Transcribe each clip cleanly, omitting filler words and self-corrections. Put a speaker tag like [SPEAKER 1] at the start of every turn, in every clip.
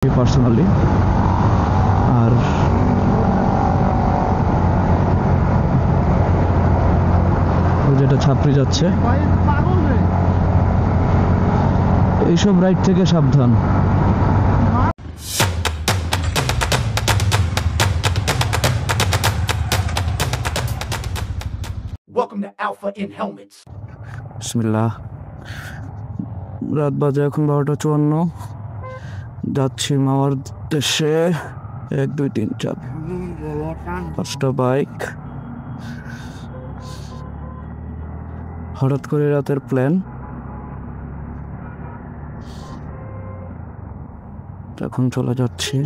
[SPEAKER 1] Personally. আর যেটা ছাপড়ি যাচ্ছে, এইসব রাইড থেকে সাবধান।
[SPEAKER 2] Welcome to Alpha in Helmets.
[SPEAKER 1] বিসমিল্লাহ। রাত বাজে এখন 12:54। যাচ্ছি মাওয়ার দেশে। 1 2 3 4 5টা বাইক। হঠাৎ করে রাতের প্ল্যান, এখন চলে যাচ্ছি।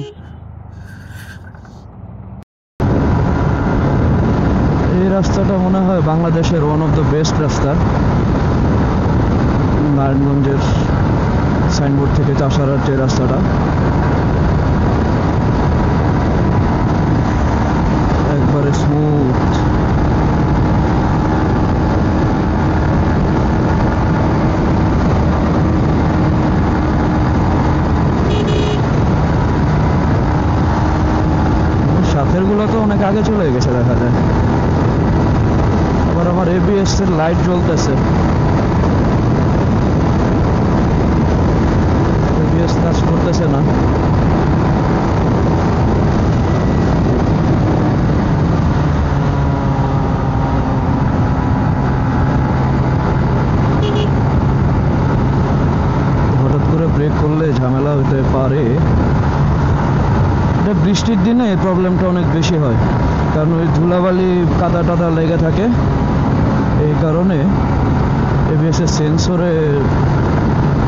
[SPEAKER 1] এই রাস্তাটা মনে হয় বাংলাদেশের ওয়ান অফ দ্য বেস্ট রাস্তা। নারায়ণগঞ্জের সাইনবোর্ড থেকে চাষারার যে রাস্তাটা, একবারে স্মুথ। সাথের গুলো তো অনেক আগে চলে গেছে দেখা যায়। আবার আমার ABS এর লাইট জ্বলতেছে, ABS কাজ করতেছে না। হঠাৎ করে ব্রেক করলে ঝামেলা হতে পারে। এটা বৃষ্টির দিনে এই প্রবলেমটা অনেক বেশি হয়, কারণ ওই ধুলাবালি কাদা টাদা লেগে থাকে। এই কারণে ABS এর সেন্সরে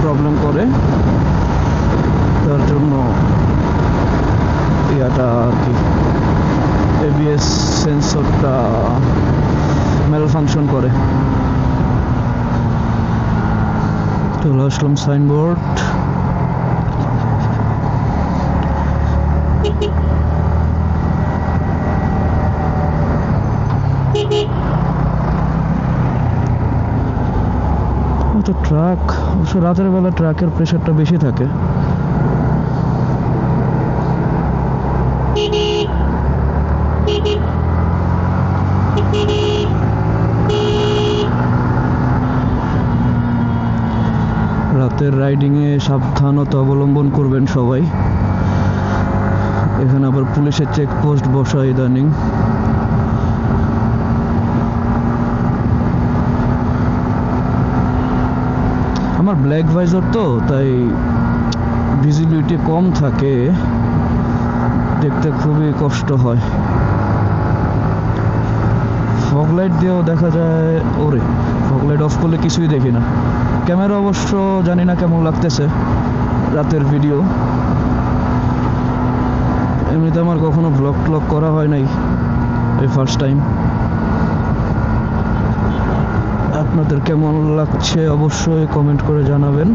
[SPEAKER 1] প্রবলেম করে, তার জন্য ইয়াটা আর কি, ABS সেন্সরটা ম্যালফাংশন করে। চলে আসলাম সাইনবোর্ড। তো ট্রাক, অবশ্য রাতের বেলা ট্রাকের প্রেশারটা বেশি থাকে। রাতের রাইডিংয়ে সাবধানতা অবলম্বন করবেন সবাই। এখানে আবার পুলিশের চেকপোস্ট বসা ইদানিং। আমার ব্ল্যাক ভাইজার তো, তাই ভিজিবিলিটি কম থাকে, দেখতে খুবই কষ্ট হয়। ফগ লাইট দিয়েও দেখা যায়, ওরে ফগ লাইট অফ করলে কিছুই দেখি না। ক্যামেরা অবশ্য জানি না কেমন লাগতেছে রাতের ভিডিও। এমনিতে আমার কখনো ব্লগ করা হয় নাই, এই ফার্স্ট টাইম। আপনাদের কেমন লাগছে অবশ্যই কমেন্ট করে জানাবেন।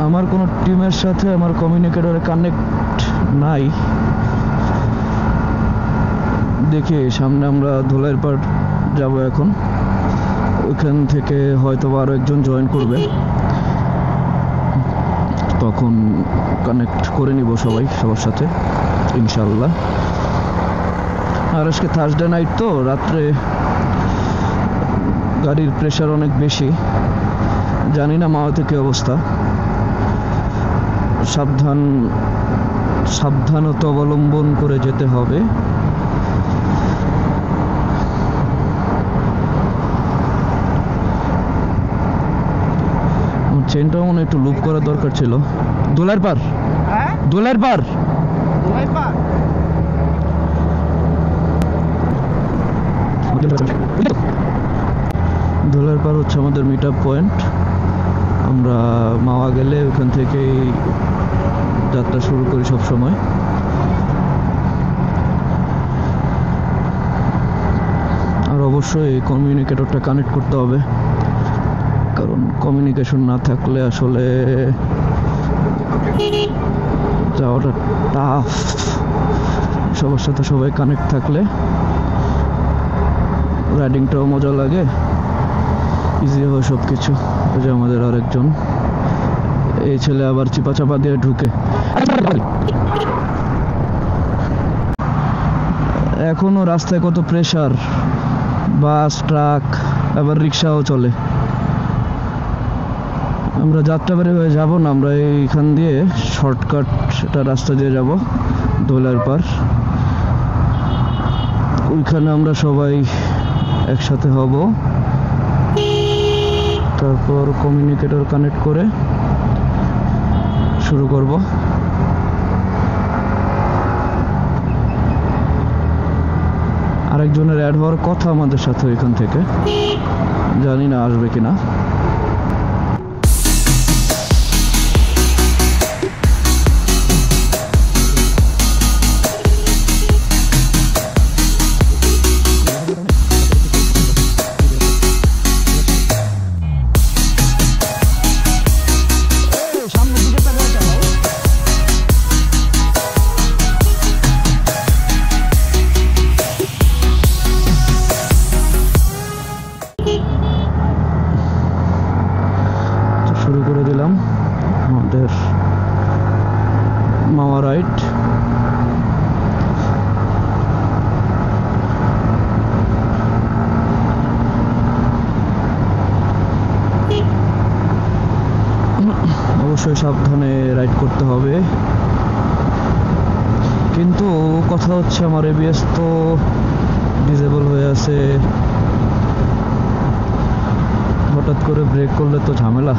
[SPEAKER 1] আমার কোনো টিমের সাথে আমার কমিউনিকেটরে কানেক্ট নাই। দেখি সামনে আমরা ধুলাইরপাড় যাব এখন, ওইখান থেকে হয়তো আরো একজন জয়েন করবে, তখন কানেক্ট করে নিব সবার সাথে ইনশাল্লাহ। আর আজকে থার্সডে নাইট তো, রাত্রে গাড়ির প্রেশার অনেক বেশি। জানি না মাওয়াতে কি অবস্থা। সাবধানতা অবলম্বন করে যেতে হবে। চেনটা মনে একটু লুপ করার দরকার ছিল। ধুলাইরপাড়, ধুলাইরপাড় ধুলাইরপাড় হচ্ছে আমাদের মিট আপ পয়েন্ট। আমরা মাওয়া গেলে ওখান থেকেই যাত্রা শুরু করি সব সময়। আর অবশ্যই কমিউনিকেটরটা কানেক্ট করতে হবে, কারণ কমিউনিকেশন না থাকলে আসলে যাওয়াটা টাফ। সবার সাথে সবাই কানেক্ট থাকলে রাইডিংটাও মজা লাগে, ইজি হয় সব কিছু। ওই যে আমাদের আরেকজন, এই ছেলে আবার চিপা চাপা দিয়ে ঢুকে। এখনো রাস্তায় কত প্রেসার, বাস, ট্রাক, আবার রিক্সাও চলে। আমরা যাত্রাবাড়ি হয়ে যাব না, আমরা এইখান দিয়ে শর্টকাট একটা রাস্তা দিয়ে যাব দোলার পার। ওইখানে আমরা সবাই একসাথে হব, তারপর কমিউনিকেটর কানেক্ট করে শুরু করব। আরেকজনের অ্যাড হওয়ার কথা আমাদের সাথে ওইখান থেকে, জানি না আসবে কিনা। শুরু করে দিলাম আমাদের মাওয়া রাইড। অবশ্যই সাবধানে রাইড করতে হবে, কিন্তু কথা হচ্ছে আমার এবিএস তো ডিসেবল হয়ে আছে, হঠাৎ করে ব্রেক করলে তো ঝামেলা।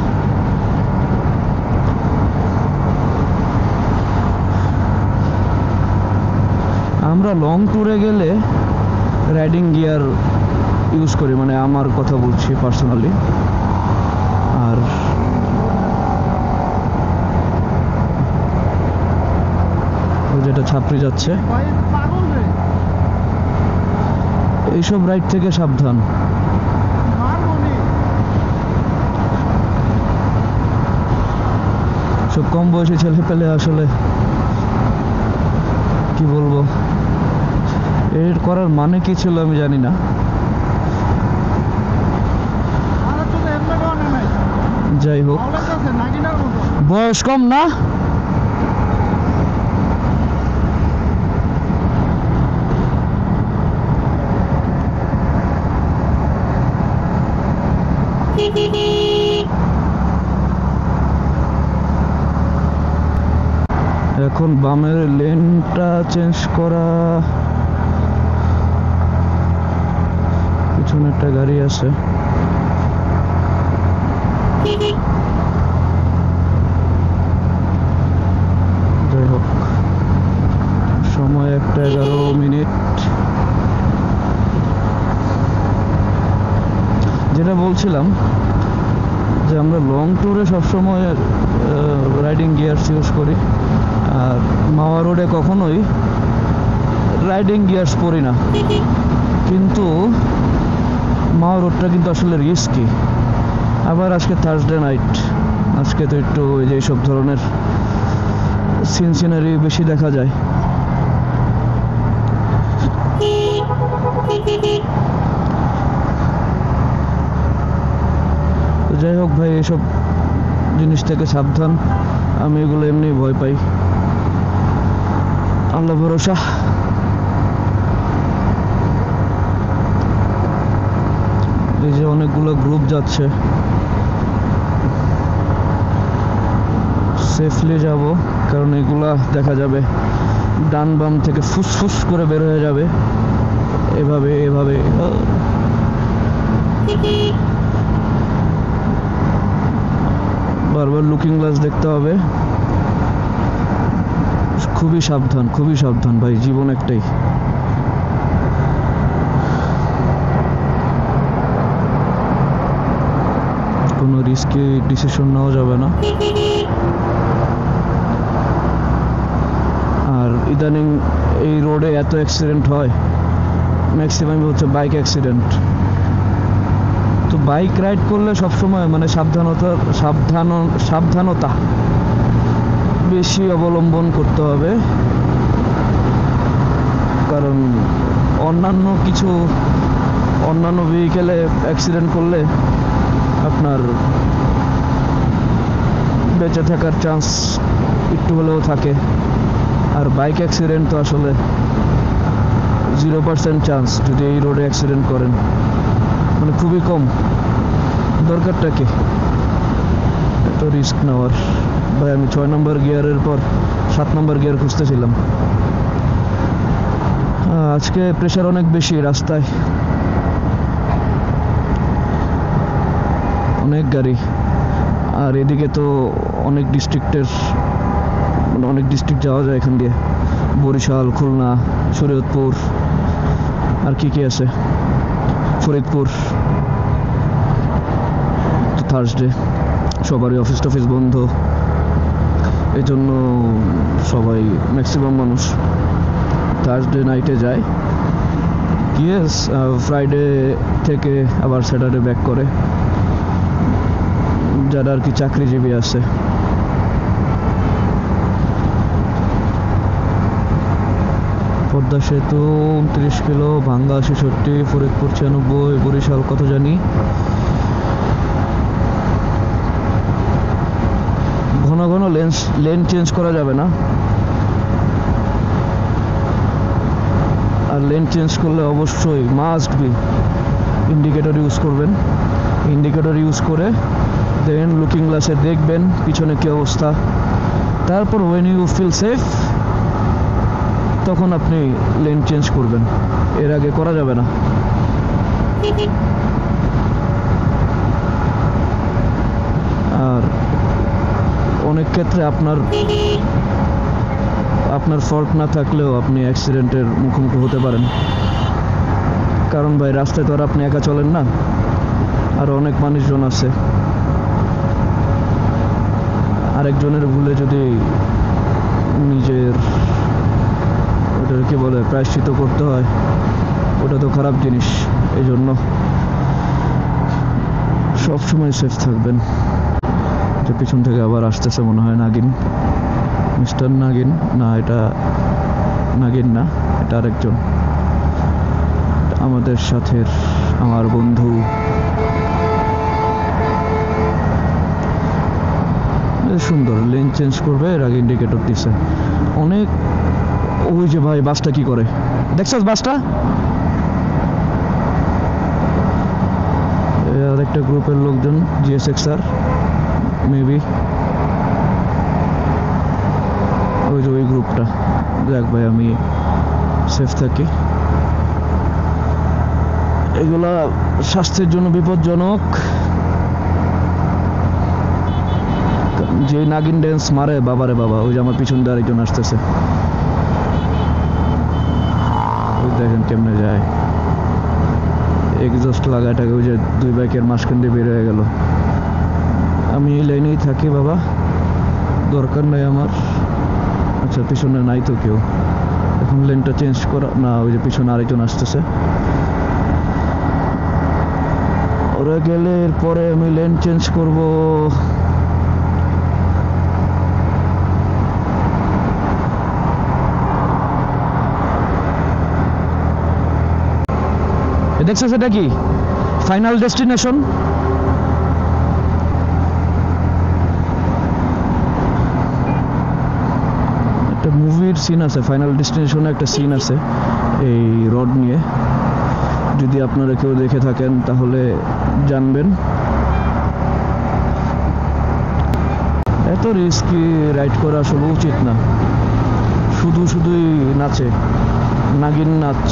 [SPEAKER 1] আমরা লং ট্যুরে গেলে রাইডিং গিয়ার ইউজ করি, মানে আমার কথা বলছি পার্সোনালি। আর যেটা ছাপড়ি যাচ্ছে, এইসব রাইড থেকে সাবধান। সব কম বয়সী ছেলে পেলে আসলে কি বলবো, এর করার মানে কি ছিল আমি জানি না। যাই হোক, বয়স কম না, এখন বামের লেনটা চেঞ্জ করা, পিছনে একটা গাড়ি আছে। যাই হোক, সময় 1:11। যেটা বলছিলাম যে আমরা লং ট্যুরে সবসময় রাইডিং গিয়ার্স ইউজ করি, আর মাওয়া রোডে কখনোই রাইডিং গিয়ার্স পরি না। কিন্তু মাওয়া রোডটা কিন্তু আসলে রিস্কি। আবার আজকে থার্সডে নাইট, আজকে তো একটু ওই যে সব ধরনের সিনারি বেশি দেখা যায়। যাই হোক ভাই, এসব জিনিস থেকে সাবধান। আমি এগুলো এমনি ভয় পাই, আল্লাহ ভরসা। এই যে অনেকগুলো গ্রুপ যাচ্ছে, সেফলি যাব, কারণ এগুলা দেখা যাবে ডান বাম থেকে ফুসফুস করে বের হয়ে যাবে, এভাবে এভাবে। বারবার লুকিং গ্লাস দেখতে হবে। খুবই সাবধান, খুবই সাবধান ভাই, জীবন একটাই। কোনো রিস্কি ডিসিশন নেওয়া যাবে না। আর ইদানিং এই রোডে এত অ্যাক্সিডেন্ট হয়, ম্যাক্সিমাম হচ্ছে বাইক অ্যাক্সিডেন্ট। তো বাইক রাইড করলে সবসময় মানে সাবধানতা বেশি অবলম্বন করতে হবে, কারণ অন্যান্য কিছু অন্যান্য ভেহিকেলে অ্যাক্সিডেন্ট করলে আপনার বেঁচে থাকার চান্স একটু হলেও থাকে, আর বাইক অ্যাক্সিডেন্ট তো আসলে 0% চান্স যদি এই রোডে অ্যাক্সিডেন্ট করেন, মানে খুবই কম। দরকারটা কি এত রিস্ক নেওয়ার? ভাই আমি 6 নম্বর গিয়ারের পর 7 নম্বর গিয়ার খুঁজতেছিলাম। আজকে প্রেশার অনেক বেশি রাস্তায়, অনেক গাড়ি। আর এদিকে তো অনেক ডিস্ট্রিক্টের, মানে অনেক ডিস্ট্রিক্ট যাওয়া যায় এখান দিয়ে, বরিশাল, খুলনা, শরীয়তপুর, আর কি কি আছে, ফরিদপুর। তো থার্সডে সবারই অফিস টফিস বন্ধ, এই জন্য সবাই ম্যাক্সিমাম মানুষ থার্সডে নাইটে যায়, গিয়ে ফ্রাইডে থেকে আবার স্যাটারডে ব্যাক করে, যারা আর কি চাকরিজীবী আছে। পদ্মা সেতু 29 কিলো, ভাঙ্গা 66, ফরিদপুর 96, বরিশাল কত জানি। ঘন ঘন লেন চেঞ্জ করা যাবে না, আর লেন চেঞ্জ করলে অবশ্যই মাস্ট বি ইন্ডিকেটর ইউজ করবেন। ইন্ডিকেটর ইউজ করে দেন লুকিং গ্লাসে দেখবেন পিছনে কি অবস্থা, তারপর ওয়েন ইউ ফিল সেফ তখন আপনি লেন চেঞ্জ করবেন, এর আগে করা যাবে না। আর অনেক ক্ষেত্রে আপনার ফল্ট না থাকলেও আপনি অ্যাক্সিডেন্টের মুখোমুখি হতে পারেন, কারণ ভাই রাস্তায় তো আর আপনি একা চলেন না, আর অনেক মানুষজন আছে। আরেকজনের ভুলে যদি নিজের ওটার কি বলে প্রায়শ্চিত্ত করতে হয়, ওটা তো খারাপ জিনিস। এই জন্য সবসময় সেফ থাকবেন। যে পিছন থেকে আবার আসতেছে মনে হয় নাগিন, মিস্টার নাগিন, না এটা নাগিন না, এটা আরেকজন আমাদের সাথে, আমার বন্ধু। সুন্দর লেন চেঞ্জ করবে, এর আগে ইন্ডিকেটর দিছে অনেক। ওই যে ভাই বাসটা কি করে দেখছস? বাসটা আরেকটা গ্রুপের লোকজন, GSX-R মেবি, ওই যে ওই গ্রুপটা। দেখ ভাই আমি সেফ থাকি, এগুলা স্বাস্থ্যের জন্য বিপজ্জনক। যে নাগিন ড্যান্স মারে বাবারে বাবা, ওই যে আমার পিছন দিয়ে আরেকজন আসতেছে, ওই দেখেন কেমনে যায়, এক্সস্ট লাগাটাকে ওই যে 2 বাইকের মাঝখান দিয়ে বের হয়ে গেল। আমি এই লাইনেই থাকি বাবা, দরকার নাই আমার। আচ্ছা পিছনে নাই তো কেউ, এখন লেনটা চেঞ্জ করা না, ওই যে পিছনে আরেকজন আসতেছে, ওরা গেলে এরপরে আমি লেন চেঞ্জ করব। দেখছো সেটা কি ফাইনাল ডেস্টিনেশন? একটা মুভির সিন আছে, ফাইনাল ডেস্টিনেশনে একটা সিন আছে এই রড নিয়ে, যদি আপনারা কেউ দেখে থাকেন তাহলে জানবেন। এত রিস্কি রাইড করা আসলে উচিত না, শুধুই নাচে, নাগিন নাচ।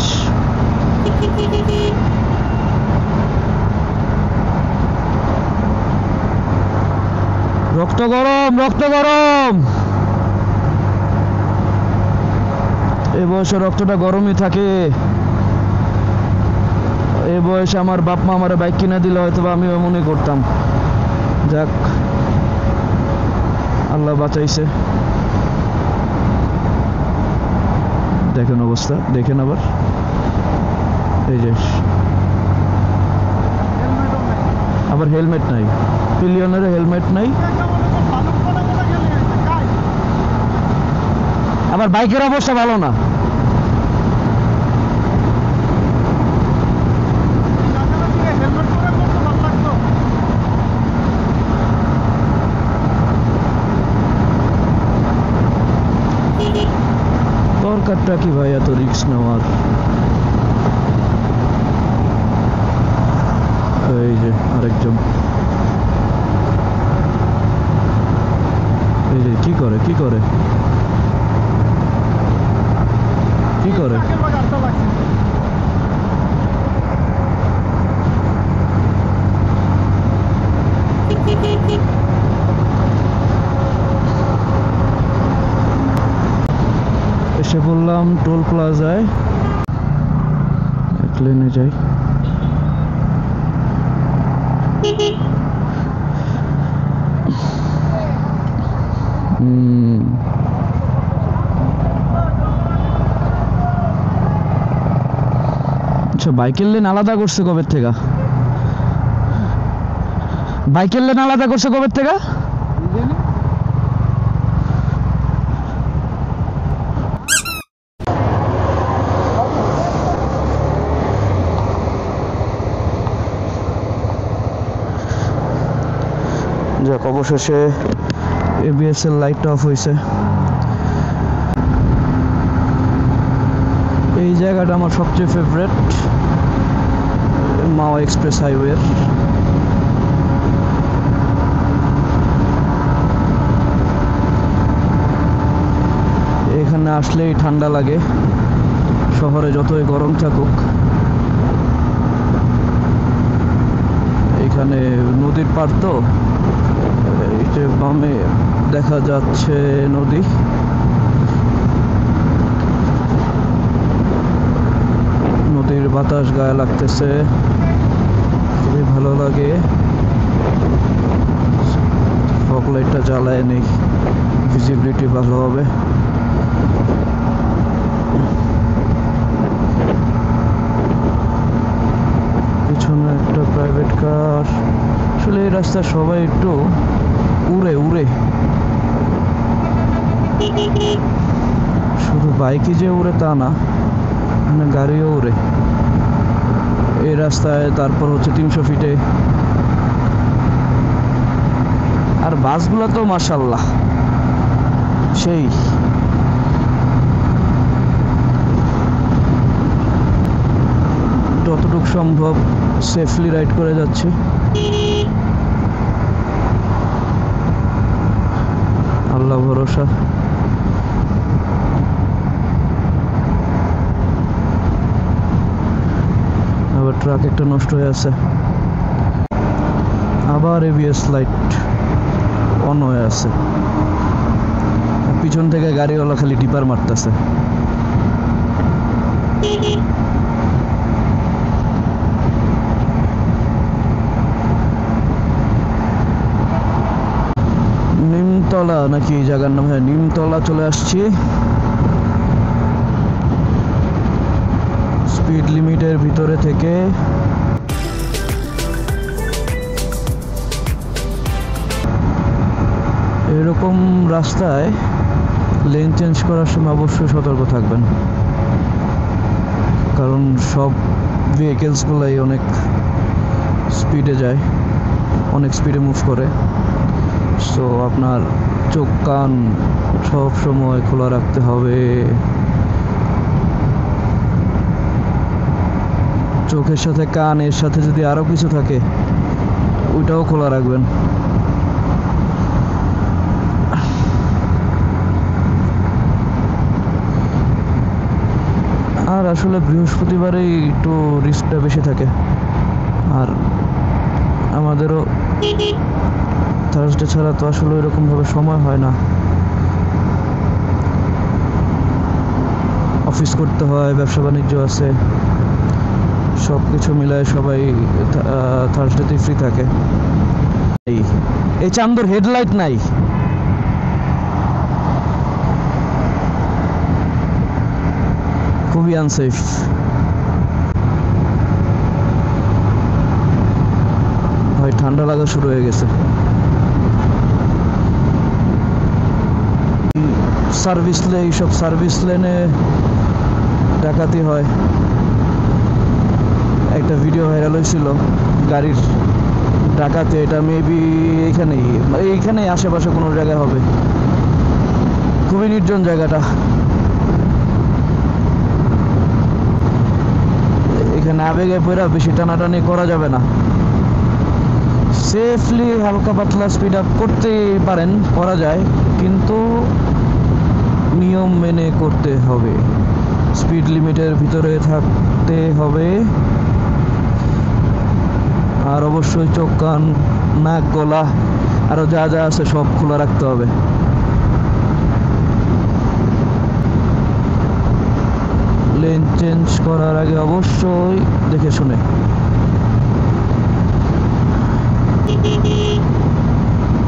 [SPEAKER 1] রক্ত গরম, রক্ত গরম, এই বয়সে রক্তটা গরমই থাকে। এই বয়সে আমার বাপ মা আমার বাইক কিনে দিলে হয়তো আমি এমনই করতাম। যাক আল্লাহ বাঁচাইছে। দেখেন অবস্থা, দেখেন আবার এই যে আবার হেলমেট নাই, পিলিয়নের হেলমেট নাই, আবার বাইকের অবস্থা ভালো না। দরকারটা কি ভাই এত রিস্ক নেওয়ার? এই যে আরেকজন, এই যে কি করে কি করে কি করে এসে বললাম টোল প্লাজায়, এক লেনে যাই। আচ্ছা, বাইকের লেন আলাদা করছে কবে থেকে? বাইকের লেন আলাদা করছে কবে থেকে? যাক, অবশেষে এবিএস এর লাইটটা অফ হয়েছে। এই জায়গাটা আমার সবচেয়ে ফেভারিট, মাওয়া এক্সপ্রেস হাইওয়ে। এখানে আসলেই ঠান্ডা লাগে, শহরে যতই গরম থাকুক। এখানে নদীর পাড় তো, এই যে বামে দেখা যাচ্ছে নদী। নদীর বাতাস গায়ে লাগতেছে, খুবই ভালো লাগে। ফগ লাইটটা জ্বালায় নেই, ভিজিবিলিটি ভালো হবে। পিছনে একটা প্রাইভেট কার। আসলে এই রাস্তা সবাই একটু উড়ে উড়ে, শুধু বাইকই যে উড়ে তা না, মানে গাড়িও উড়ে এই রাস্তায়। তারপর হচ্ছে 300 ফিটে। আর বাসগুলো তো মাশাআল্লাহ সেই। যতটুকু সম্ভব সেফলি রাইড করে যাচ্ছি। আল্লাহ ভরসা। আবার ট্রাক একটা নষ্ট হয়ে আছে, আবার এবিএস লাইট অন হয়ে আছে। পিছন থেকে গাড়িওয়ালা খালি ডিপার মারতেছে। নিমতলা নাকি এই জায়গার নাম? হ্যাঁ, নিমতলা চলে আসছি। স্পিড লিমিটের ভিতরে থেকে এরকম রাস্তায় লেন চেঞ্জ করার সময় অবশ্যই সতর্ক থাকবেন, কারণ সব ভেহিকেলসগুলাই অনেক স্পিডে যায়, অনেক স্পিডে মুভ করে। সো আপনার চোখ কান সব সময় খোলা রাখতে হবে। চোখের সাথে কানের সাথে যদি আরো কিছু থাকে ওইটাও খোলা রাখবেন। আর আসলে বৃহস্পতিবারেই একটু রিস্কটা বেশি থাকে, আর আমাদেরও থার্সডে ছাড়া তো আসলে এরকম ভাবে সময় হয় না। অফিস করতে হয়, ব্যবসা বাণিজ্য আছে, সব কিছু মিলায় সবাই থার্সডেতেই ফ্রি থাকে। এই চান্দর হেডলাইট নাই, খুবই আনসেফ। ভাই ঠান্ডা লাগা শুরু হয়ে গেছে। এইসব সার্ভিস লেনে ডাকাতি হয়। একটা ভিডিও ভাইরাল হয়েছিল গাড়ির ডাকাতি। এটা মেবি এইখানেই আশেপাশে কোনো জায়গায় হবে। খুবই নির্জন জায়গাটা। এখানে আবেগে পড়া বেশি টানাটানি করা যাবে না। সেফলি হালকা পাতলা স্পিড আপ করতেই পারেন, করা যায়, কিন্তু নিয়ম মেনে করতে হবে, স্পিড লিমিটের ভিতরে থাকতে হবে। আর অবশ্যই চোখ কান নাক গলা আরো যা যা আছে সব খোলা রাখতে হবে। লেন চেঞ্জ করার আগে অবশ্যই দেখে শুনে।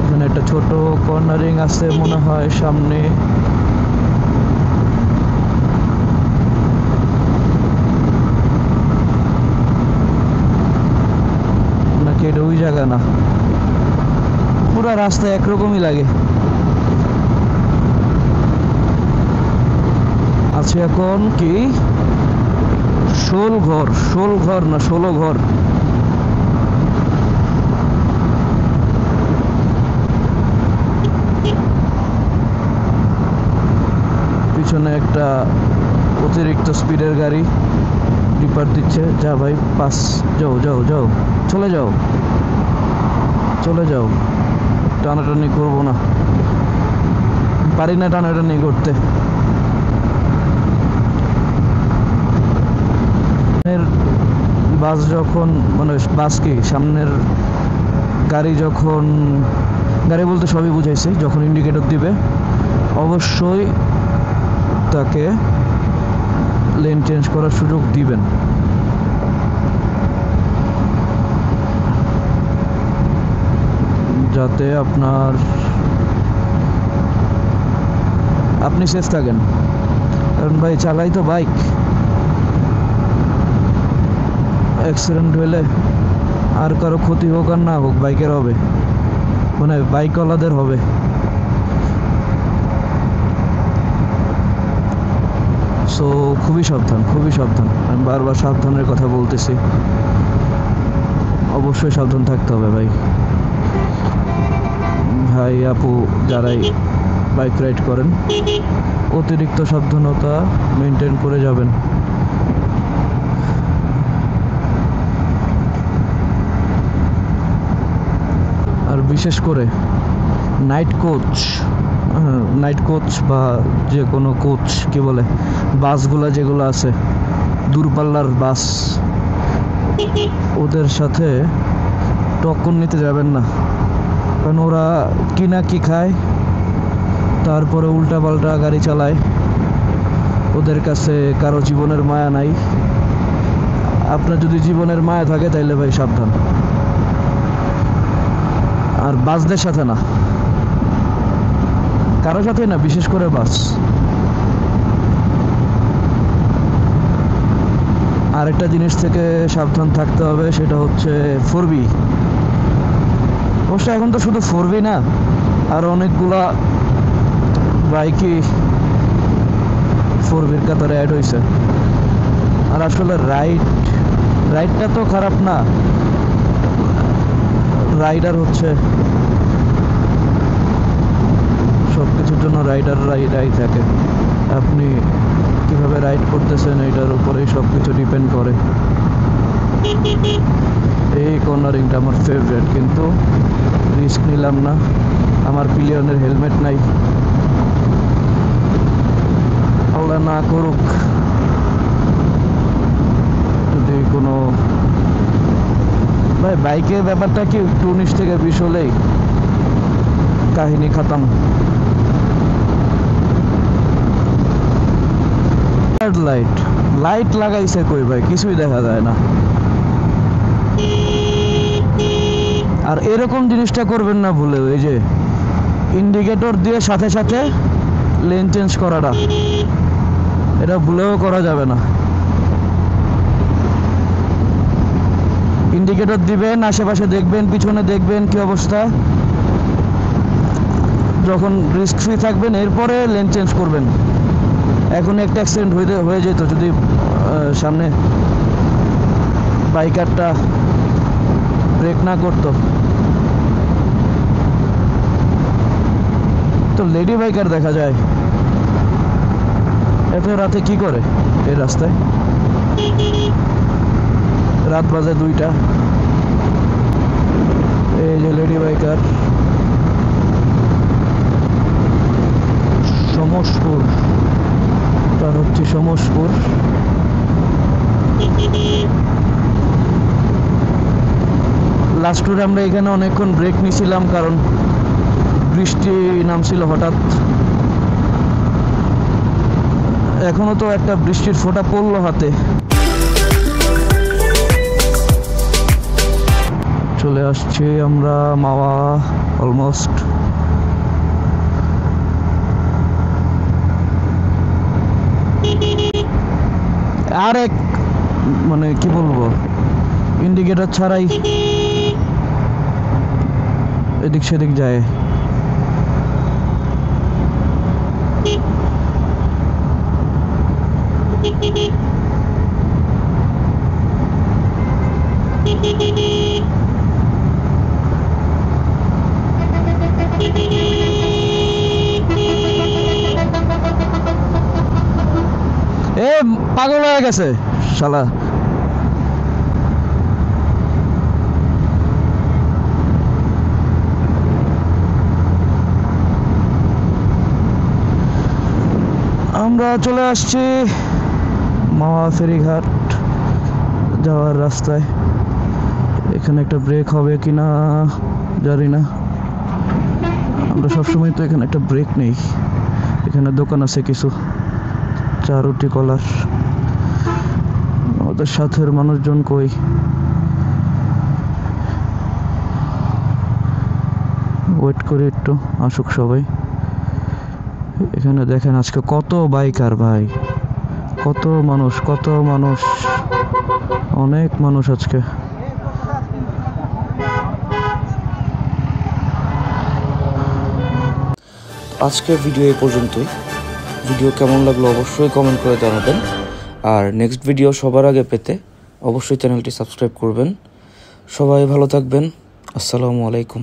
[SPEAKER 1] এখানে একটা ছোট কর্নারিং আছে মনে হয় সামনে, নাকি এটা ওই জায়গা না? পুরা রাস্তা একরকমই লাগে। আছে এখন কি 16 ঘর না 16 ঘর। পিছনে একটা অতিরিক্ত স্পিডের গাড়ি ডিপার দিচ্ছে। যা ভাই, পাস, যাও যাও যাও, চলে যাও চলে যাও, টানাটানি করবো না, পারি না টানাটানি করতে। বাস যখন মানে বাস কি সামনের গাড়ি যখন, গাড়ি বলতে সবই বুঝাইছে, যখন ইন্ডিকেটর দিবে অবশ্যই তাকে লেন চেঞ্জ করার সুযোগ দিবেন। যাতে আপনি সেফ থাকেন। কারণ ভাই চালাই তো বাইক, অ্যাক্সিডেন্ট হলে আর কারো ক্ষতি হোক আর না হোক বাইকের হবে, মানে বাইকওয়ালাদের হবে। সো খুবই সাবধান, খুবই সাবধান। আমি বারবার সাবধানের কথা বলতেছি, অবশ্যই সাবধান থাকতে হবে ভাই। ভাই আপু যারাই বাইক রাইড করেন অতিরিক্ত সাবধানতা মেনটেন করে যাবেন। আর বিশেষ করে নাইট কোচ বা যে কোনো কোচ কি বলে, বাসগুলা যেগুলো আছে দূরপাল্লার বাস, ওদের সাথে টক্কর নিতে যাবেন না। কারণ ওরা কি না কি খায়, তারপরে উল্টা পাল্টা গাড়ি চালায়, ওদের কাছে কারো জীবনের মায়া নাই। আপনার যদি জীবনের মায়া থাকে তাইলে ভাই সাবধান। আর বাসদের সাথে না, কারো সাথে না, বিশেষ করে বাস। আরেকটা জিনিস থেকে সাবধান থাকতে হবে, সেটা হচ্ছে 4B। অবশ্য এখন তো শুধু 4B না, আর অনেকগুলা বাইকই 4Bর কাতারে অ্যাড হয়েছে। আর আসলে রাইডটা তো খারাপ না, রাইডার হচ্ছে সব কিছুর জন্য রাইডাররাই থাকে। আপনি কিভাবে রাইড করতেছেন এটার উপরেই সব কিছু ডিপেন্ড করে। এই কর্নারিংটা আমার ফেভারিট, কিন্তু রিস্ক নিলাম না, আমার পিলিয়নের হেলমেট নাই। আল্লাহ না করুক যদি কোনো ভাই, বাইকের ব্যাপারটা কি 19 থেকে 20 হলেই কাহিনী খতম। লাইট লাগাইছে কই ভাই, কিছুই দেখা যায় না। আর এরকম জিনিসটা করবেন না ভুলে, ওই যে ইন্ডিকেটর দিয়ে সাথে সাথে লেন চেঞ্জ করাটা, এটা ভুলেও করা যাবে না। ইন্ডিকেটর দিবেন, আশেপাশে দেখবেন, পিছনে দেখবেন কি অবস্থা, যখন রিস্ক ফ্রি থাকবেন এরপরে লেন চেঞ্জ করবেন। এখন একটা অ্যাক্সিডেন্ট হয়ে যেত যদি সামনে বাইকারটা ব্রেক না করতো। তো লেডি বাইকার দেখা যায় এত রাতে কি করে এই রাস্তায়। রাত বাজে 2টা। এই যে লেডি বাইকার সমসপুর, তার হচ্ছে সমসপুর। লাস্ট টুরে আমরা এখানে অনেকক্ষণ ব্রেক নিয়েছিলাম, কারণ বৃষ্টি নামছিল হঠাৎ। এখনো তো একটা বৃষ্টির ফোঁটা পড়লো হাতে। চলে আসছি আমরা মাওয়া অলমোস্ট। আর এক মানে কি বলবো, ইন্ডিকেটর ছাড়াই এদিক সেদিক যায়। এ পাগল হয়ে গেছে শালা। আমরা চলে আসছি মাওয়া ফেরিঘাট যাওয়ার রাস্তায়। এখানে একটা ব্রেক হবে কিনা জানি না। আমরা সবসময় তো এখানে একটা ব্রেক নেই। এখানে দোকান আছে কিছু, চা রুটি কলার। আমাদের সাথের মানুষজন কই? ওয়েট করি একটু, আসুক সবাই। এখানে দেখেন আজকে কত বাইকার ভাই, কত মানুষ, কত মানুষ, অনেক মানুষ আজকে।
[SPEAKER 3] আজকের ভিডিও এই পর্যন্তই। ভিডিও কেমন লাগলো অবশ্যই কমেন্ট করে জানাবেন। আর নেক্সট ভিডিও সবার আগে পেতে অবশ্যই চ্যানেলটি সাবস্ক্রাইব করবেন। সবাই ভালো থাকবেন। আসসালামু আলাইকুম।